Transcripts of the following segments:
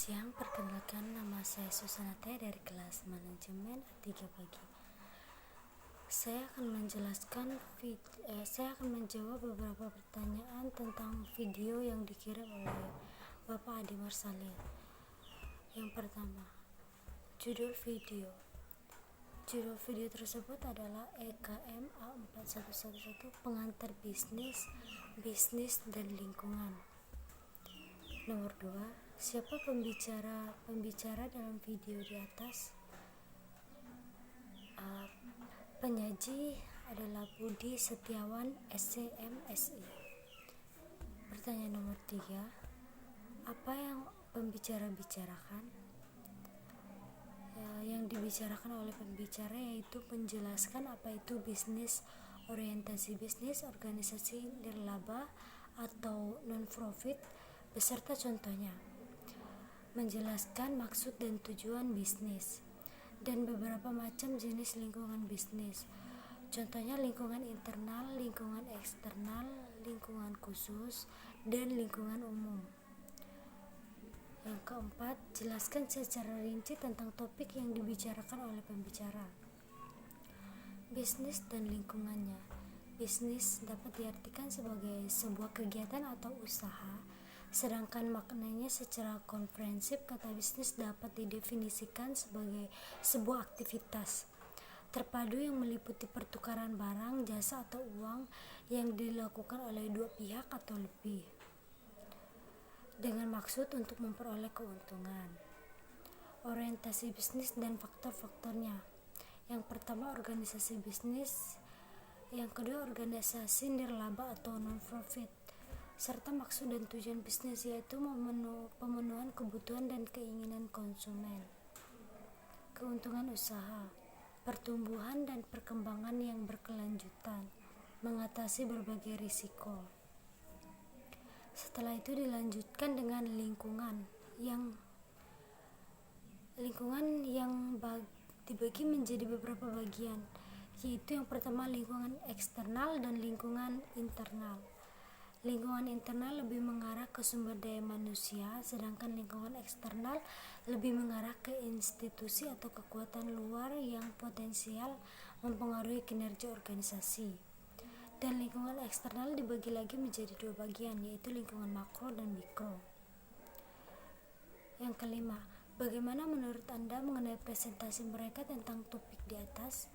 siang, perkenalkan nama saya Susana T dari kelas manajemen A3 pagi. Saya akan menjawab beberapa pertanyaan tentang video yang dikirim oleh Bapak Adi Marsalin. Yang pertama, judul video tersebut adalah EKM A4111 pengantar bisnis dan lingkungan. Nomor 2, siapa pembicara dalam video di atas? Penyaji adalah Budi Setiawan SCMSI. Pertanyaan nomor 3, apa yang pembicara bicarakan? Yang dibicarakan oleh pembicara yaitu menjelaskan apa itu bisnis, orientasi bisnis, organisasi nirlaba atau non-profit, beserta contohnya, menjelaskan maksud dan tujuan bisnis, dan beberapa macam jenis lingkungan bisnis. Contohnya lingkungan internal, lingkungan eksternal, lingkungan khusus, dan lingkungan umum. Yang keempat, jelaskan secara rinci tentang topik yang dibicarakan oleh pembicara. Bisnis dan lingkungannya. Bisnis dapat diartikan sebagai sebuah kegiatan atau usaha, sedangkan maknanya secara komprehensif kata bisnis dapat didefinisikan sebagai sebuah aktivitas terpadu yang meliputi pertukaran barang, jasa atau uang yang dilakukan oleh dua pihak atau lebih dengan maksud untuk memperoleh keuntungan. Orientasi bisnis dan faktor-faktornya. Yang pertama, organisasi bisnis. Yang kedua, organisasi nirlaba atau non-profit, serta maksud dan tujuan bisnis yaitu pemenuhan kebutuhan dan keinginan konsumen. Keuntungan usaha, pertumbuhan dan perkembangan yang berkelanjutan, mengatasi berbagai risiko. Setelah itu dilanjutkan dengan lingkungan yang dibagi menjadi beberapa bagian, yaitu yang pertama lingkungan eksternal dan lingkungan internal. Lingkungan internal lebih mengarah ke sumber daya manusia, sedangkan lingkungan eksternal lebih mengarah ke institusi atau kekuatan luar yang potensial mempengaruhi kinerja organisasi. Dan lingkungan eksternal dibagi lagi menjadi dua bagian, yaitu lingkungan makro dan mikro. Yang kelima, bagaimana menurut Anda mengenai presentasi mereka tentang topik di atas?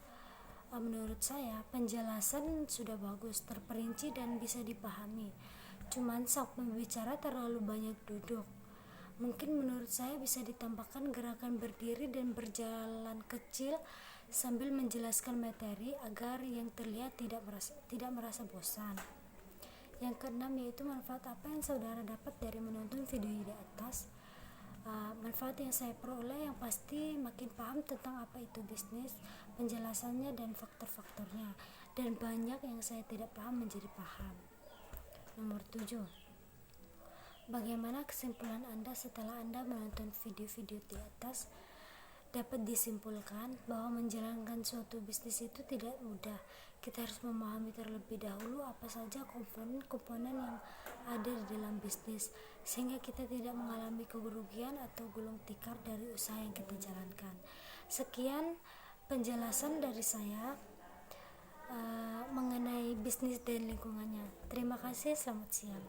Menurut saya, penjelasan sudah bagus, terperinci dan bisa dipahami. Cuman sang pembicara terlalu banyak duduk. Mungkin menurut saya bisa ditambahkan gerakan berdiri dan berjalan kecil sambil menjelaskan materi agar yang terlihat tidak merasa bosan. Yang keenam, yaitu manfaat apa yang saudara dapat dari menonton video di atas. Manfaat yang saya peroleh yang pasti makin paham tentang apa itu bisnis, penjelasannya dan faktor-faktornya, dan banyak yang saya tidak paham menjadi paham. Nomor 7, bagaimana kesimpulan Anda setelah Anda menonton video-video di atas? Dapat disimpulkan bahwa menjalankan suatu bisnis itu tidak mudah. Kita harus memahami terlebih dahulu apa saja komponen-komponen yang ada di dalam bisnis, sehingga kita tidak mengalami kerugian atau gulung tikar dari usaha yang kita jalankan. Sekian penjelasan dari saya mengenai bisnis dan lingkungannya. Terima kasih, selamat siang.